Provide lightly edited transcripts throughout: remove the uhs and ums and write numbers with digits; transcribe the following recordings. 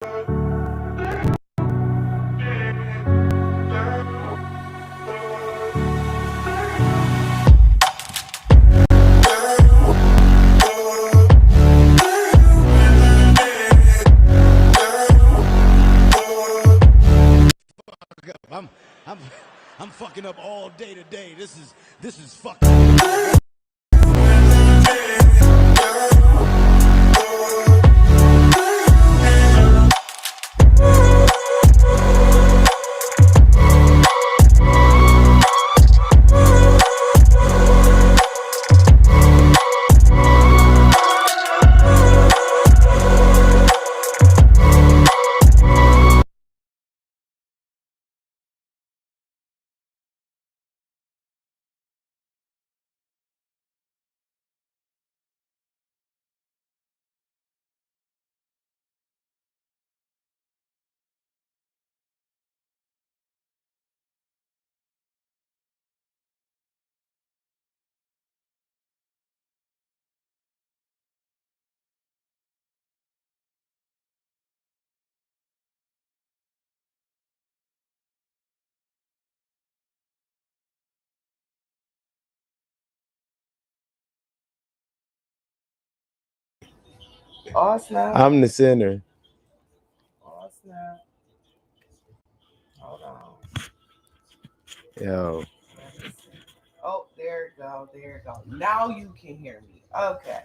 I'm I'm I'm fucking up all day today. This is fucking. Oh snap. I'm the center. Oh snap. Hold on. Yo, Let me see. Oh, there it go. There it go. Now you can hear me. Okay.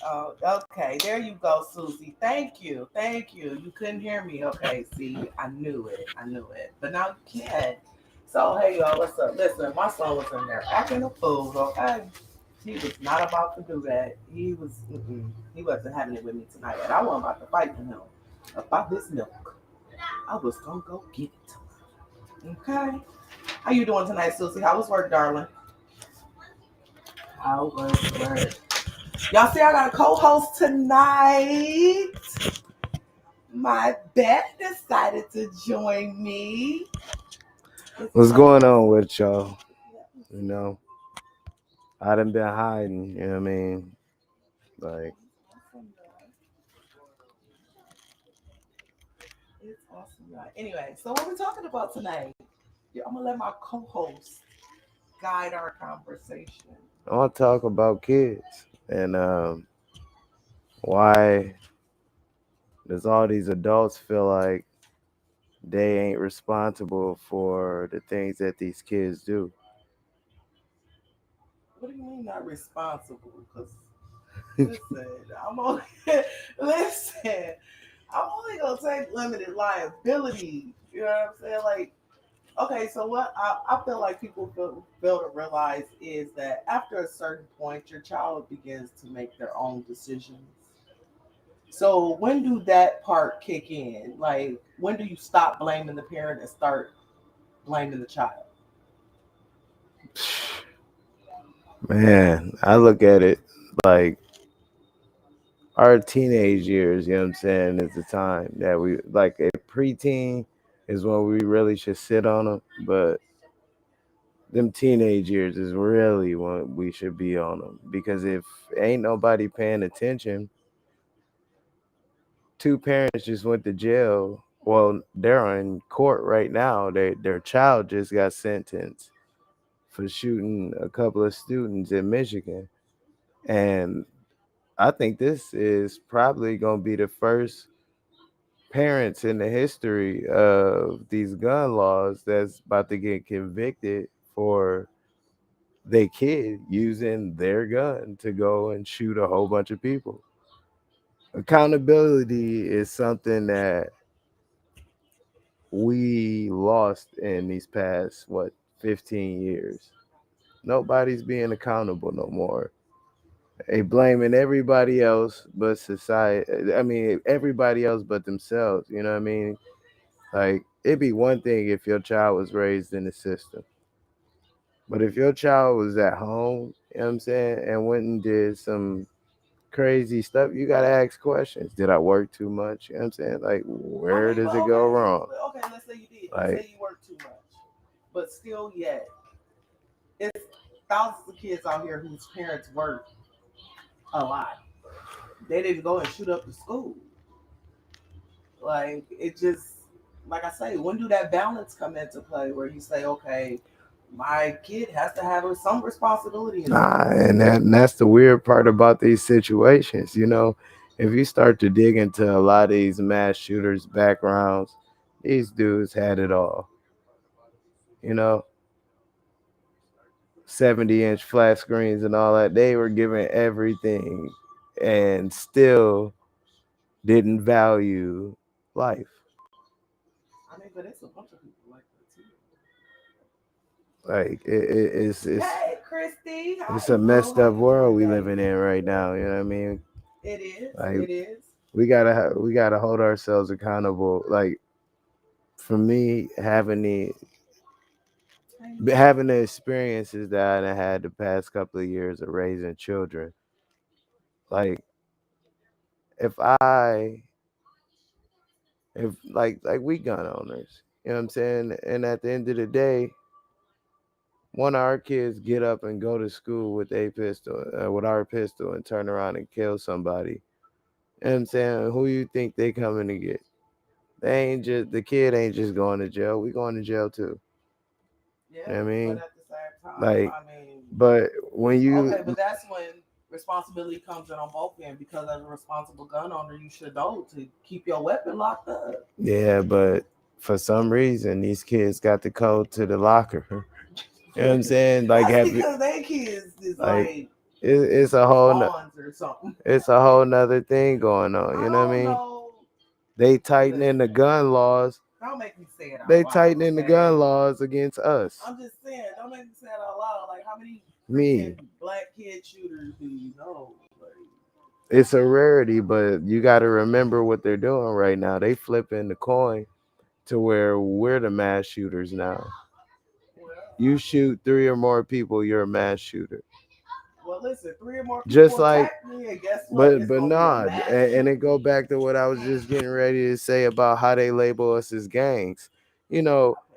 Oh, okay. There you go, Susie. Thank you. Thank you. You couldn't hear me. Okay. See, I knew it. I knew it. But now you can. So, hey, y'all, what's up? Listen, my son was in there acting a fool, okay? He was not about to do that. He wasn't having it with me tonight. And I wasn't about to fight with him about his milk. I was going to go get it. Okay? How you doing tonight, Susie? How was work, darling? How was work? Y'all see I got a co-host tonight. My Beth decided to join me. what's going on with y'all? You know, I done been hiding. You know what I mean? Like, It's awesome, y'all. Anyway, so what we talking about tonight? Yeah, I'm gonna let my co-host guide our conversation. I want to talk about kids and why does all these adults feel like they ain't responsible for the things that these kids do? What do you mean not responsible? Because listen, I'm only listen. I'm only gonna take limited liability. You know what I'm saying? Like, okay, so what I feel like people fail to realize is that after a certain point, your child begins to make their own decisions. So when do that part kick in? Like, when do you stop blaming the parent and start blaming the child? Man, I look at it like our teenage years, you know what I'm saying, is the time that we like a preteen is when we really should sit on them, but them teenage years is really when we should be on them because if ain't nobody paying attention, two parents just went to jail. Well, they're in court right now. Their child just got sentenced for shooting a couple of students in Michigan, and I think this is probably going to be the first parents in the history of these gun laws that's about to get convicted for they kid using their gun to go and shoot a whole bunch of people. Accountability is something that we lost in these past 15 years. Nobody's being accountable no more. They blaming everybody else but society. I mean, everybody else but themselves. You know what I mean? Like it'd be one thing if your child was raised in the system, but if your child was at home, you know what I'm saying, and went and did some crazy stuff, you gotta ask questions. Did I work too much? You know what I'm saying? Like, I where mean, does but it go okay, wrong? okay, let's say you did. Let's Like, say you worked too much, but still, yet it's thousands of kids out here whose parents work a lot. They didn't go and shoot up the school. Like it just, like I say, when do that balance come into play where you say, okay, my kid has to have some responsibility in Nah, this. and that's the weird part about these situations. If you start to dig into a lot of these mass shooters' backgrounds, these dudes had it all. You know, 70-inch flat screens and all that. They were given everything and still didn't value life. I mean, but it's a bunch of people like that too. Like it's Hey, Christy, how it's you a boo? messed How up you doing world we today? living in right now. You know what I mean? It is. Like It is. we gotta hold ourselves accountable. Like for me, having the experiences that I had the past couple of years of raising children, like if I if like we gun owners, you know what I'm saying? And at the end of the day, one of our kids get up and go to school with a pistol, with our pistol, and turn around and kill somebody. You know what I'm saying? Who you think they coming to get? They ain't just the kid ain't just going to jail. We going to jail too. You Yeah, know what I but mean? at the same time, Like, I mean, but when you okay, but that's when responsibility comes in on both ends because as a responsible gun owner, you should know to keep your weapon locked up. yeah, but for some reason these kids got the code to the locker. You know what I'm saying? Like That's have you because they kids is like like it's a whole pawns or something. it's a whole nother thing going on. I You know what I don't mean? know. They tightening the Listen, gun laws. don't make me say it out They loud, tightening the okay? gun laws against us. I'm just saying, don't make me say it out loud. Like, how many freaking Me. black kid shooters do you know? Like, It's a rarity, but you got to remember what they're doing right now. They flipping the coin to where we're the mass shooters now. well, You shoot three or more people, you're a mass shooter. well, listen, three or more Just people like, attack me, and guess what? but It's but gonna be a nah, mass and it go shooting. back to what I was just getting ready to say about how they label us as gangs. You know, I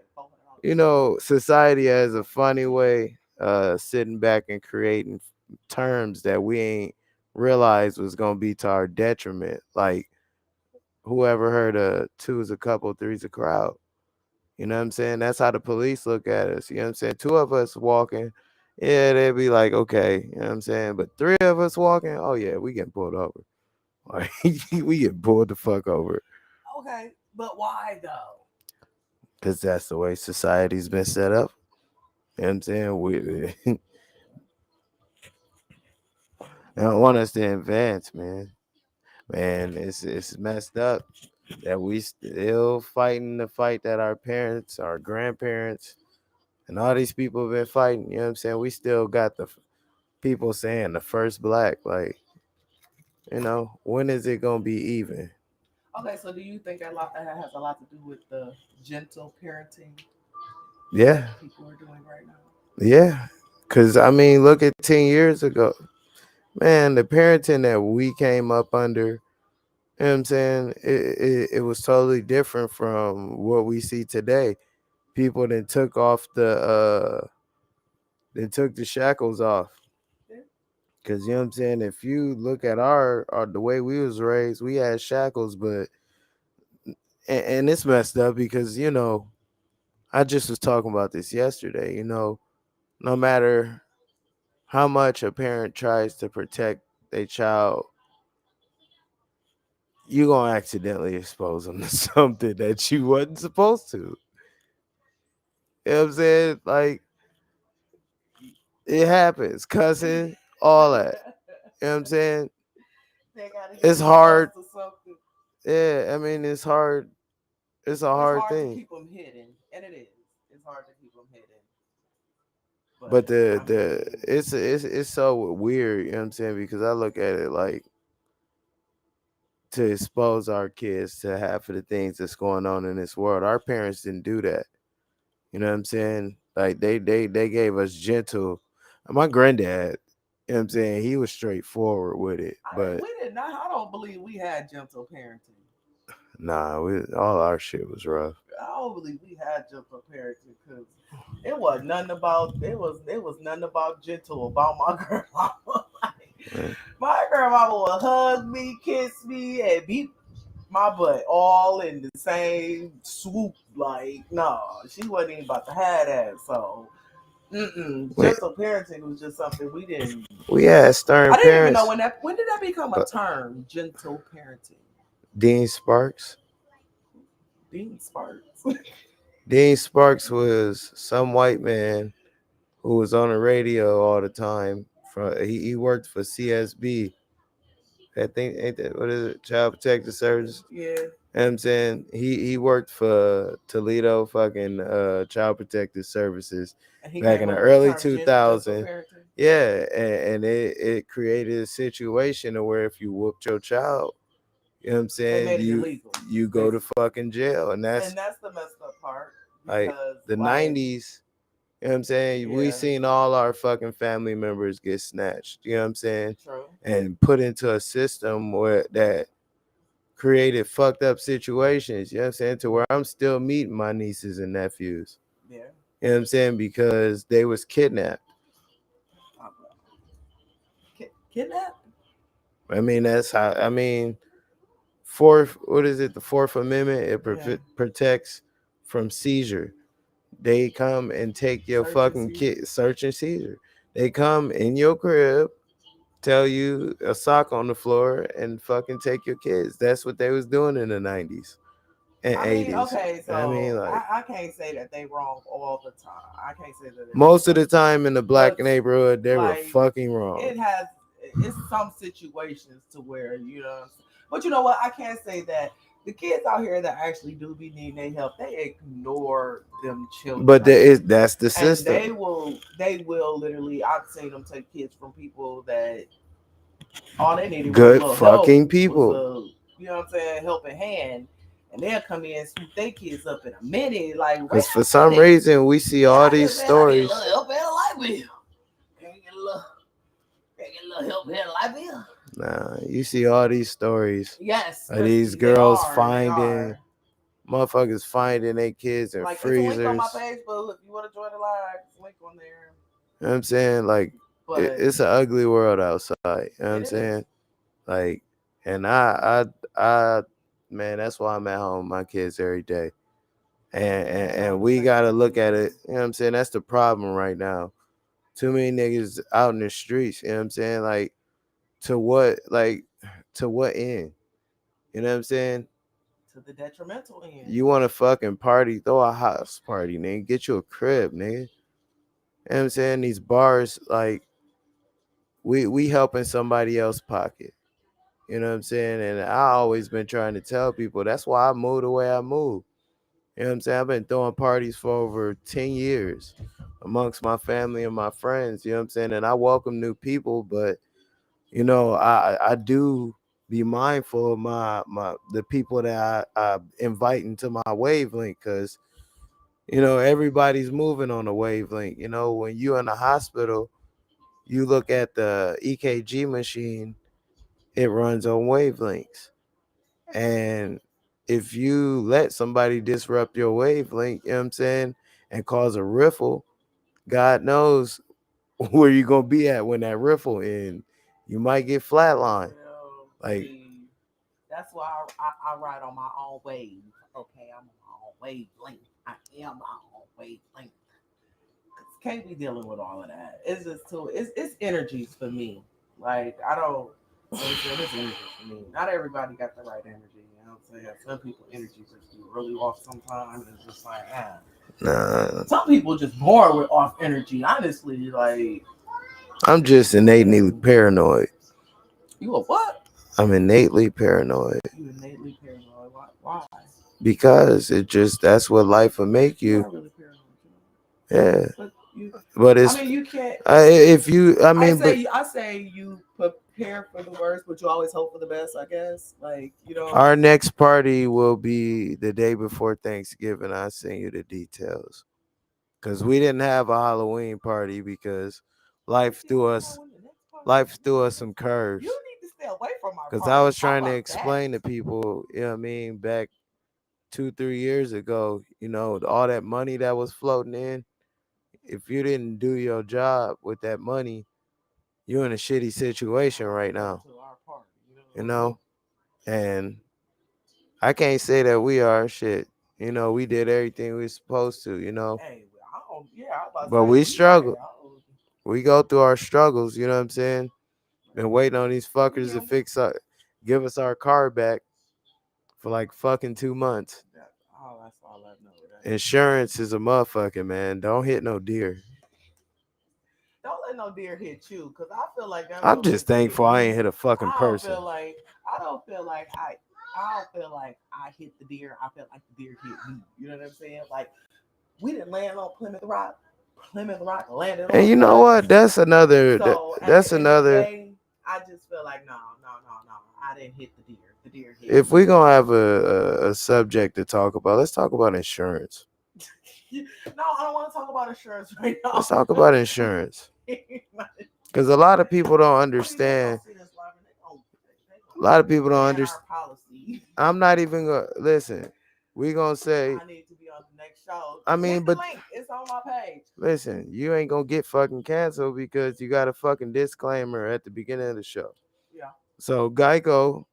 pay $400 society has a funny way sitting back and creating terms that we ain't realized was gonna be to our detriment. Like whoever heard of two's a couple, three's a crowd. You know what I'm saying? That's how the police look at us. You know what I'm saying? Two of us walking, yeah, they'd be like, okay, you know what I'm saying? But three of us walking, oh yeah, we getting pulled over. Like we get pulled the fuck over. Okay, but why though? Cause that's the way society's been set up. You know what I'm saying? I don't want us to advance, man. Man, it's messed up that we still fighting the fight that our parents, our grandparents, and all these people have been fighting. You know what I'm saying? We still got the people saying the first black. Like, when is it gonna be even? Okay, so do you think that has a lot to do with the gentle parenting Yeah, that people are doing right now? yeah. Cause I mean, look at 10 years ago, man. The parenting that we came up under, you know what I'm saying? It was totally different from what we see today. People then took the shackles off. Yeah. Cause you know what I'm saying? If you look at our the way we was raised, we had shackles, but and it's messed up because I just was talking about this yesterday. No matter how much a parent tries to protect their child, you gonna accidentally expose them to something that you wasn't supposed to. You know what I'm saying? Like it happens, cousin, all that. You know what I'm saying? They gotta get It's exposed hard. to something. Yeah, I mean it's hard. It's a It's hard hard to thing. keep them hidden, and it is. It's hard to keep them hidden, But but the I the mean, it's so weird, you know what I'm saying? Because I look at it like to expose our kids to half of the things that's going on in this world. Our parents didn't do that. You know what I'm saying? Like they gave us gentle. My granddad, you know what I'm saying, he was straightforward with it. But we did not. I don't believe we had gentle parenting. nah, all our shit was rough. I don't believe we had gentle parenting because it was nothing about it was nothing about gentle about my grandma. Like, Man. my grandmama would hug me, kiss me, and beat my butt all in the same swoop. Like, no, she wasn't even about to have that. So, gentle parenting was just something we didn't. We had stern I didn't even know parents. when did that become a term? Gentle parenting. Dean Sparks. Dean Sparks. Dean Sparks was some white man who was on the radio all the time. He worked for CSB. I think ain't that what is it? Child Protective Service. Yeah. You know what I'm saying he worked for Toledo fucking Child Protective Services And he back came in the up with the early term gentle 2000s. parenting. Yeah, and it created a situation where if you whooped your child, you know what I'm They saying, made it illegal. you go to fucking jail, and And that's that's the messed up part like because the like 90s. You know what I'm saying? We yeah, seen all our fucking family members get snatched. You know what I'm saying? true. And put into a system where that created fucked up situations. You know what I'm saying? To where I'm still meeting my nieces and nephews. Yeah. You know what I'm saying? Because they was kidnapped. Kidnapped? I mean, that's how. I mean, fourth. What is it? The Fourth Amendment. It protects from seizure. They come and take your fucking kid. Search and seizure. They come in your crib, tell you a sock on the floor, and fucking take your kids. That's what they was doing in the 90s and I mean, 80s. okay, so I mean, like I can't say that they wrong all the time. I can't say that most of the time in the black neighborhood, they were like, fucking wrong. It's some situations to where but you know what? I can't say that the kids out here that actually do be needing their help, they ignore them children. But that's the system. And they will literally. I've seen them take kids from people that all they needed good was a little fucking help, people. you know what I'm saying, helping hand. And they'll come in and swoop their kids up in a minute. Like, wait Because a for some minute. reason, we see all these stories. I get a little help in a light bill. Can you get a little help in a light bill? Nah, you see all these stories. Yes. Of these Christy, girls they finding are. motherfuckers finding their kids in Like, freezers. it's a link on my Facebook. If you want to join the live, it's a link on there. You know what I'm saying? Like, But it's an ugly world outside. You know what I'm is. saying? Like, and I, man, that's why I'm at home with my kids every day. And we gotta look at it. You know what I'm saying? That's the problem right now. Too many niggas out in the streets. You know what I'm saying? To what, to what end? You know what I'm saying? To the detrimental end. You want to fucking party? Throw a house party, nigga. Get you a crib, nigga. You know what I'm saying? These bars, like, we helping somebody else pocket. You know what I'm saying? And I always been trying to tell people that's why I moved the way I moved. You know what I'm saying? I've been throwing parties for over 10 years amongst my family and my friends. You know what I'm saying? And I welcome new people, but I do be mindful of my the people that I invite into my wavelength, because everybody's moving on a wavelength. When you in the hospital, you look at the EKG machine, it runs on wavelengths. And if you let somebody disrupt your wavelength, you know what I'm saying, and cause a riffle, God knows where you're gonna be at when that riffle ends. You might get flatlined. Like, that's why I ride on my own wave. Okay, I'm on my own wavelength. I am my own wavelength. Can't be dealing with all of that. It's just too. It's energies for me. Like, I don't. It's energy for me. Not everybody got the right energy. You know what I'm saying? Some people energy just be really off sometimes. It's just like, nah. Some people just born with off energy. Honestly, like, I'm just innately paranoid. You a what? I'm innately paranoid. You innately paranoid. Why? Because that's what life will make you. You are really paranoid. Yeah. But it's. I mean, you can't. If you, I say you prepare for the worst, but you always hope for the best. I guess, like, Our next party will be the day before Thanksgiving. I'll send you the details. Because we didn't have a Halloween party because life threw us some curves. You need to stay away from our Because I was trying to explain to people, back 2-3 years ago, all that money that was floating in, if you didn't do your job with that money, you're in a shitty situation right now. And I can't say that we are shit. You know, we did everything we was supposed to, you know. Hey, I don't. Yeah, I was about to But say we we right. struggle. We go through our struggles, you know what I'm saying? Been waiting on these fuckers to give us our car back for like fucking 2 months. Oh, that's all I know. Insurance is a motherfucker, man. Don't hit no deer. Don't let no deer hit you, cause I feel like them I'm jokers just hit thankful I ain't me. hit a fucking I don't person. feel like I don't feel like I don't feel like I hit the deer. I feel like the deer hit me. You know what I'm saying? Like we didn't land on Plymouth Rock. Plymouth Rock landed And on you know us. what? That's another. So at That's the end of the another. day, I just feel like no, no, no, no. I didn't hit the deer. The deer hit If me. we gonna have a subject to talk about, let's talk about insurance. No, I don't want to talk about insurance right Let's now. talk about insurance. Because a lot of people don't understand. A lot of people don't Ban understand. our policy. I'm not even gonna listen. We gonna say. I need to be on the next show. I Just mean, hit the but link. It's on my page. listen, you ain't gonna get fucking canceled because you got a fucking disclaimer at the beginning of the show. Yeah. So Geico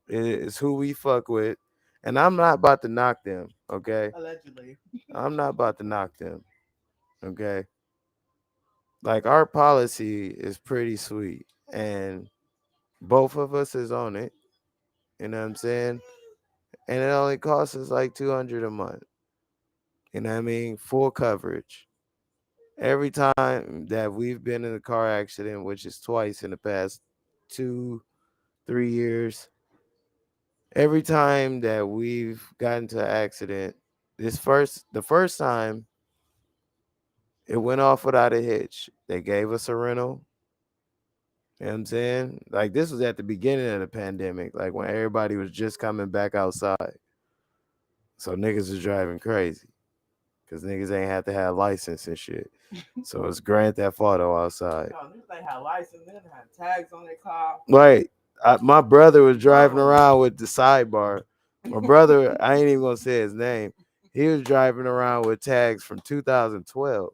is who we fuck with, and I'm not about to knock them. Okay, Allegedly. I'm not about to knock them. Okay, like our policy is pretty sweet, and both of us is on it. You know what I'm saying? And it only costs us like 200 a month. You know what I mean? Full coverage. Every time that we've been in a car accident, which is twice in the past 2, 3 years, every time that we've gotten to an accident, the first time it went off without a hitch. They gave us a rental. You know what I'm saying? Like this was at the beginning of the pandemic, like when everybody was just coming back outside. So niggas was driving crazy. Cause niggas ain't have to have license and shit. So it's Grand Theft Auto outside. No, niggas ain't had license. Niggas had tags on their car. Right. My brother was driving Oh. around with the sidebar. My brother, I ain't even gonna say his name. He was driving around with tags from 2012.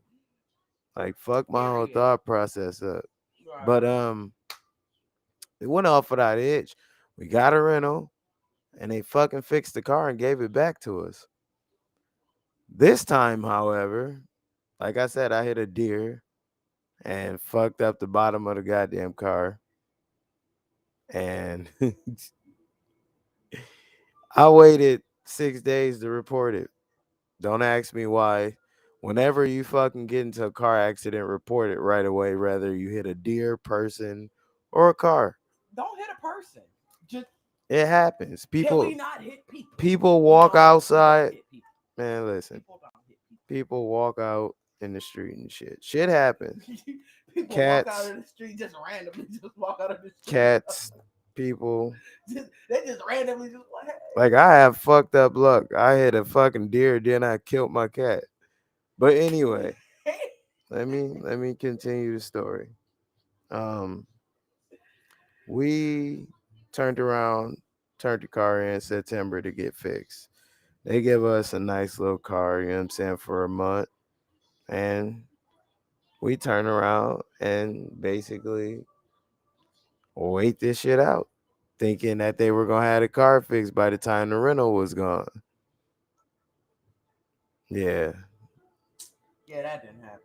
Like fuck my whole Period. thought process up. Right. But it went off without a hitch. We got a rental and they fucking fixed the car and gave it back to us. This time, however, like I said, I hit a deer and fucked up the bottom of the goddamn car. And I waited 6 days to report it. Don't ask me why. Whenever you fucking get into a car accident, report it right away, whether you hit a deer, person, or a car. Don't hit a person. Just It happens. can People we not hit people? people We walk don't outside. hit people. Man, listen. People don't hit people. People walk out in the street and shit. Shit happens. People walk out Cats, of the street just randomly, just walk out of the street. cats, people. They just randomly just like, hey. Like I have fucked up luck. I hit a fucking deer, then I killed my cat. But anyway, let me continue the story. Um, we turned around, turned the car in September to get fixed. They give us a nice little car, you know what I'm saying, for a month. And we turn around and basically wait this shit out, thinking that they were gonna have the car fixed by the time the rental was gone. Yeah. Yeah, that didn't happen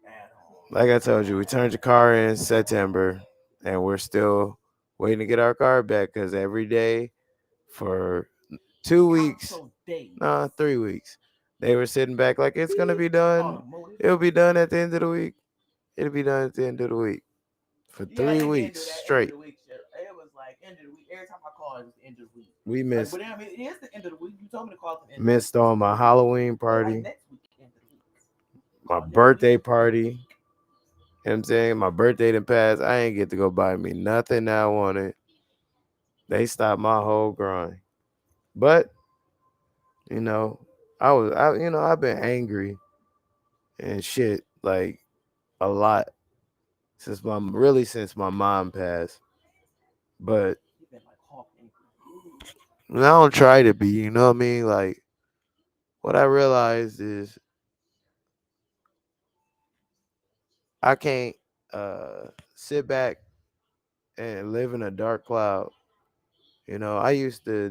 at all. Like I told you, we turned the car in September and we're still waiting to get our car back because every day for 2 weeks, Council days. 3 weeks, they were sitting back like it's gonna be done. It'll be done at the end of the week. It'll be done at the end of the week. For Yeah, three they didn't weeks do that end of straight. the week shit. It was like end of the week. Every time I call, it was the end of the week. We Like, missed but I mean, it is the end of the week. You told me to call it the end missed of the week. on my Halloween But like party, next week, end of the week. my Call it birthday next week. party. You know what I'm saying? My birthday didn't pass. I ain't get to go buy me nothing that I wanted. They stopped my whole grind. But, you know, I've been angry and shit like a lot since my mom passed. But You've been like half angry. I don't try to be, you know what I mean? Like what I realized is I can't sit back and live in a dark cloud I used to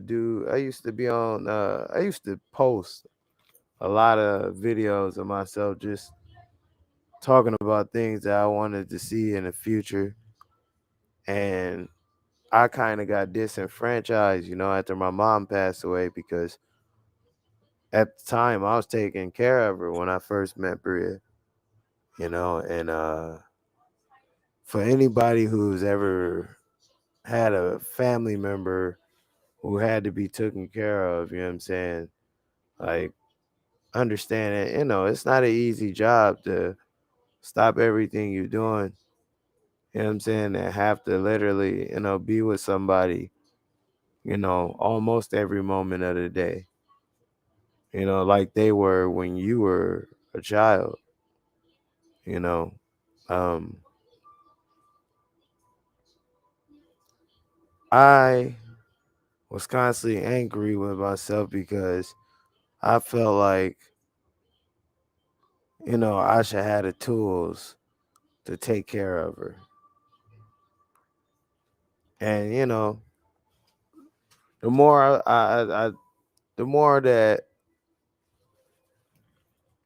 be on I used to post a lot of videos of myself just talking about things that I wanted to see in the future. And I kind of got disenfranchised, after my mom passed away because at the time I was taking care of her when I first met Bria, and for anybody who's ever had a family member who had to be taken care of, you know what I'm saying? Like, understand it, it's not an easy job to stop everything you're doing, you know what I'm saying, and have to literally, be with somebody, almost every moment of the day, like they were when you were a child, you know. Um, I was constantly angry with myself because I felt like, I should have the tools to take care of her. And, the more the more that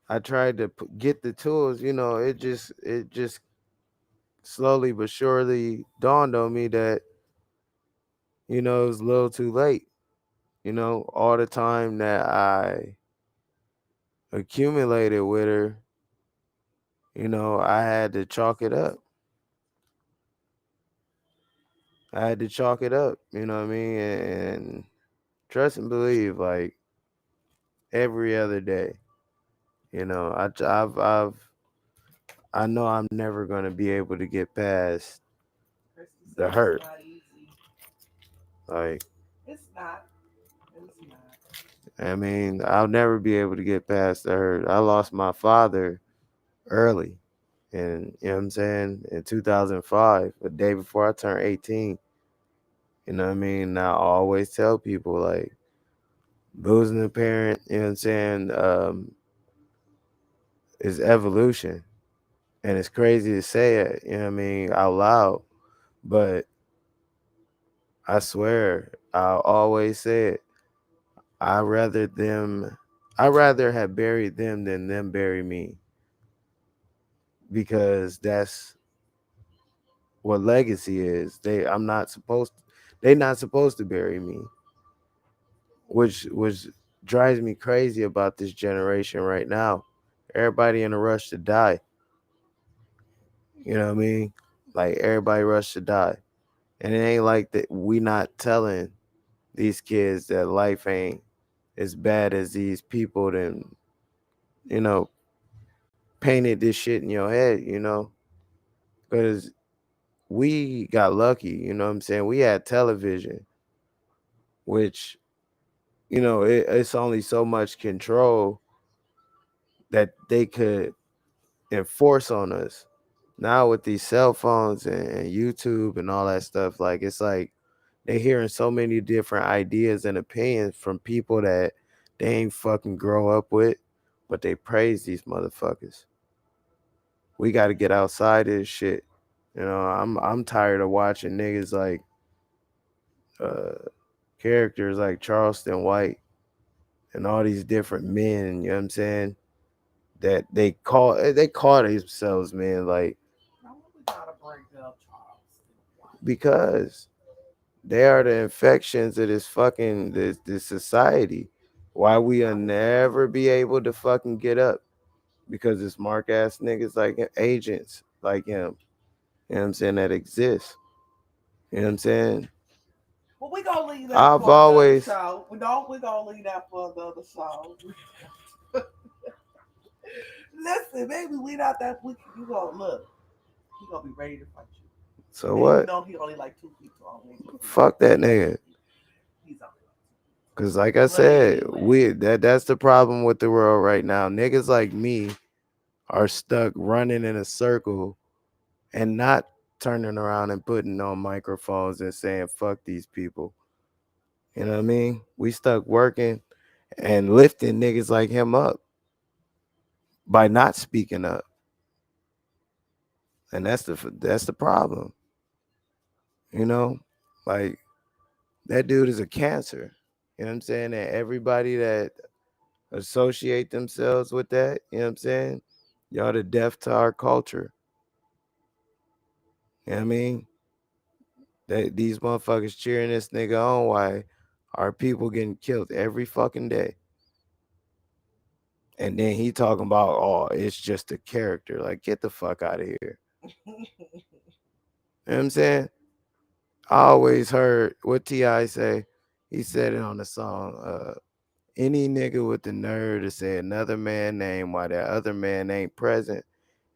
I tried to get the tools, it just slowly but surely dawned on me that, it was a little too late. All the time that I accumulated with her, I had to chalk it up. I had to chalk it up, you know what I mean? And trust and believe, like every other day, I know I'm never gonna be able to get past Christy the said it's hurt. not easy. Like, It's not. It's not. I mean, I'll never be able to get past the hurt. I lost my father early, and you know what I'm saying, in 2005, the day before I turned 18. You know what I mean? And I always tell people, like, losing a parent, you know what I'm saying, is evolution. And it's crazy to say it, you know what I mean, out loud. But I swear, I'll always say it. I rather them I rather have buried them than them bury me. Because that's what legacy is. They not supposed to bury me. Which drives me crazy about this generation right now. Everybody in a rush to die. You know what I mean? Like, everybody rush to die. And it ain't like that we not telling these kids that life ain't as bad as these people then, you know, painted this shit in your head, Because we got lucky, you know what I'm saying? We had television, which, it's only so much control that they could enforce on us. Now with these cell phones and YouTube and all that stuff, like, it's like they hearing so many different ideas and opinions from people that they ain't fucking grow up with, but they praise these motherfuckers. We got to get outside of this shit. I'm tired of watching niggas like uh characters like Charleston White and all these different men, you know what I'm saying? That they call themselves, man, like, Now what we gotta bring up Charleston White? because they are the infections of this society. Why we'll never be able to fucking get up, because it's mark ass niggas like agents like him. You know what I'm saying, that exists. You know what I'm saying? Well, we gonna leave that I've for another always show. We gonna leave that for another show. Listen, baby, we not that. You gonna look. He gonna be ready to fight you. so And you what? know he only like 2 feet tall. Fuck that nigga. He's only Cause like I like 2 feet. But said, anyway, that's the problem with the world right now. Niggas like me are stuck running in a circle and not turning around and putting on microphones and saying fuck these people. You know what I mean? We stuck working and lifting niggas like him up by not speaking up. And that's the problem. You know? Like, That dude is a cancer. You know what I'm saying? And everybody that associate themselves with that, you know what I'm saying? Y'all the death to our culture. You know what I mean? These motherfuckers cheering this nigga on while our people getting killed every fucking day. And then he talking about, oh, it's just a character. Like, get the fuck out of here. You know what I'm saying? I always heard what T.I. say. He said it on the song. Any nigga with the nerve to say another man name while that other man ain't present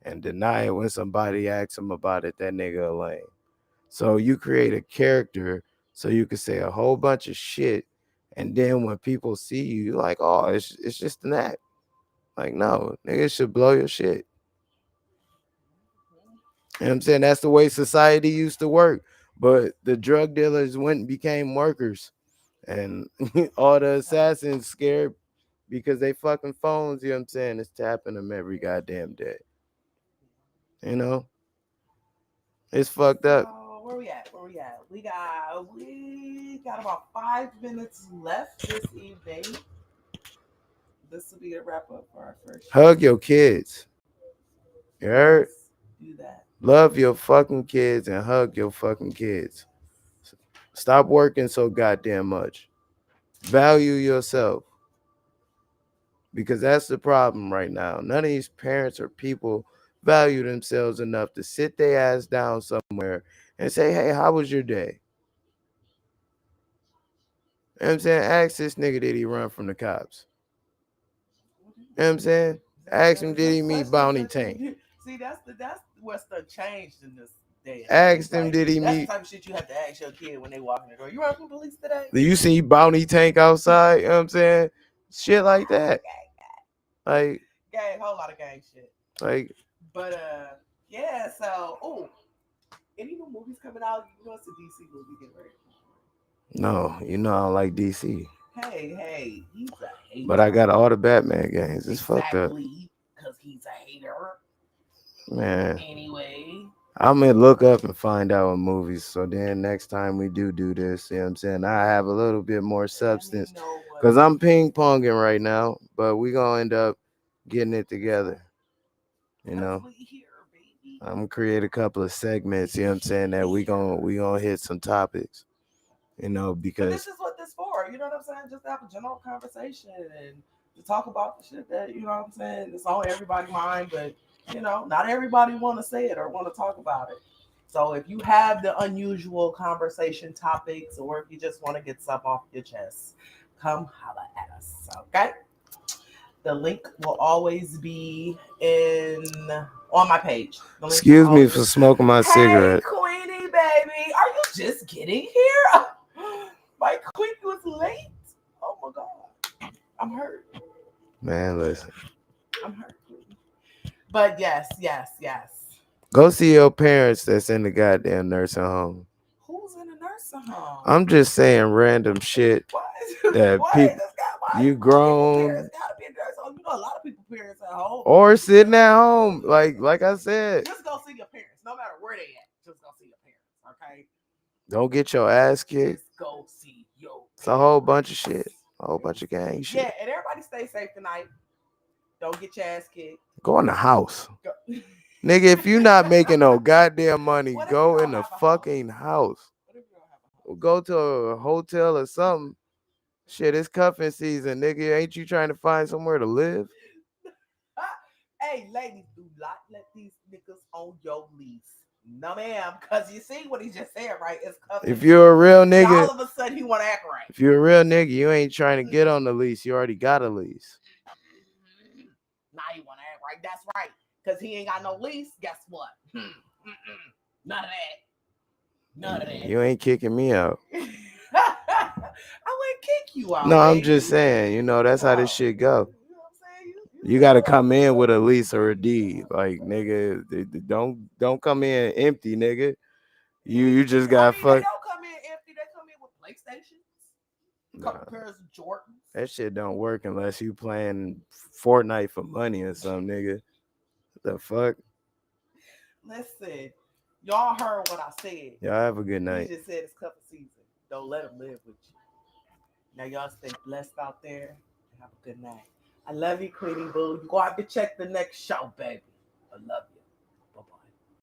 and deny it when somebody asks him about it, that nigga a lame. So you create a character so you can say a whole bunch of shit, and then when people see you, you're like, oh, it's just an act. Like, no, niggas should blow your shit. You know what I'm saying? That's the way society used to work. But the drug dealers went and became workers. And all the assassins scared because they fucking phones, you know what I'm saying, is tapping them every goddamn day. You know? It's fucked up. Where we at? Where we at? We got about 5 minutes left this evening. This will be a wrap up for our first show. Hug your kids. You heard? Let's do that. Love your fucking kids and hug your fucking kids. Stop working so goddamn much. Value yourself. Because that's the problem right now. None of these parents or people value themselves enough to sit their ass down somewhere and say, hey, how was your day? You know what I'm saying? Ask this nigga, did he run from the cops? You know what I'm saying? Ask him, did he meet Bounty Tank? See, that's what's done changed in this day. Ask him, did he That's meet? the type of shit you have to ask your kid when they walk in the door. You run from police today? Do you see Bounty Tank outside? You know what I'm saying? Shit like that. Like, gang, whole lot of gang shit. Like, but yeah. So, any new movies coming out? You know, it's a DC movie getting ready. no, you know I don't like DC. Hey, he's a hater. But I got all the Batman games. It's fucked up. Because he's a hater. Man. Anyway. I'm going to look up and find out what movies. So then next time we do this, you know what I'm saying, I have a little bit more substance. Because I'm ping-ponging right now. But we going to end up getting it together. You know? I'm going to create a couple of segments, you know what I'm saying, that we gonna hit some topics. You know, because this is what this for. You know what I'm saying? Just to have a general conversation and to talk about the shit that, you know what I'm saying, it's on everybody's mind, but you know, not everybody want to say it or want to talk about it. So if you have the unusual conversation topics, or if you just want to get something off your chest, come holla at us. Okay. The link will always be on my page. Excuse me for smoking my cigarette. Hey, Queenie, baby, are you just getting here? My queen was late. Oh my god, I'm hurt. Man, listen. I'm hurt. But yes. Go see your parents that's in the goddamn nursing home. Who's in a nursing home? I'm just saying random shit that people you grown. Parents gotta be in nursing home. You know, a lot of people parents at home or sitting at home, like I said. Just go see your parents, no matter where they at. Just go see your parents, okay? Don't get your ass kicked. Just go see your parents. It's a whole bunch of shit, a whole bunch of gang shit. Yeah, and everybody stay safe tonight. Don't get your ass kicked. Go in the house. Nigga, if you not making no goddamn money, go in the fucking house. Or go to a hotel or something. Shit, it's cuffing season, nigga. Ain't you trying to find somewhere to live? Hey, ladies, do not let these niggas on your lease. No, ma'am, because you see what he just said, right? It's cuffing. If you're a real nigga, all of a sudden he want to act right. If you're a real nigga, you ain't trying to get on the lease. You already got a lease. Now he want to act right. That's right. Because he ain't got no lease. Guess what? None of that. You ain't kicking me out. I wouldn't kick you out. No, I'm just saying, you know, that's how this shit go. You know what I'm saying? You got to come in with a lease or a deed. Like, nigga, don't come in empty, nigga. You just got fucked. They don't come in empty. They come in with PlayStations. A couple pairs of Jordans. That shit don't work unless you playing Fortnite for money or something, nigga. The fuck? Listen, y'all heard what I said. Y'all have a good night. You just said it's cuffing season. Don't let them live with you. Now y'all stay blessed out there and have a good night. I love you, Queenie Boo. You gonna have to check the next show, baby. I love you.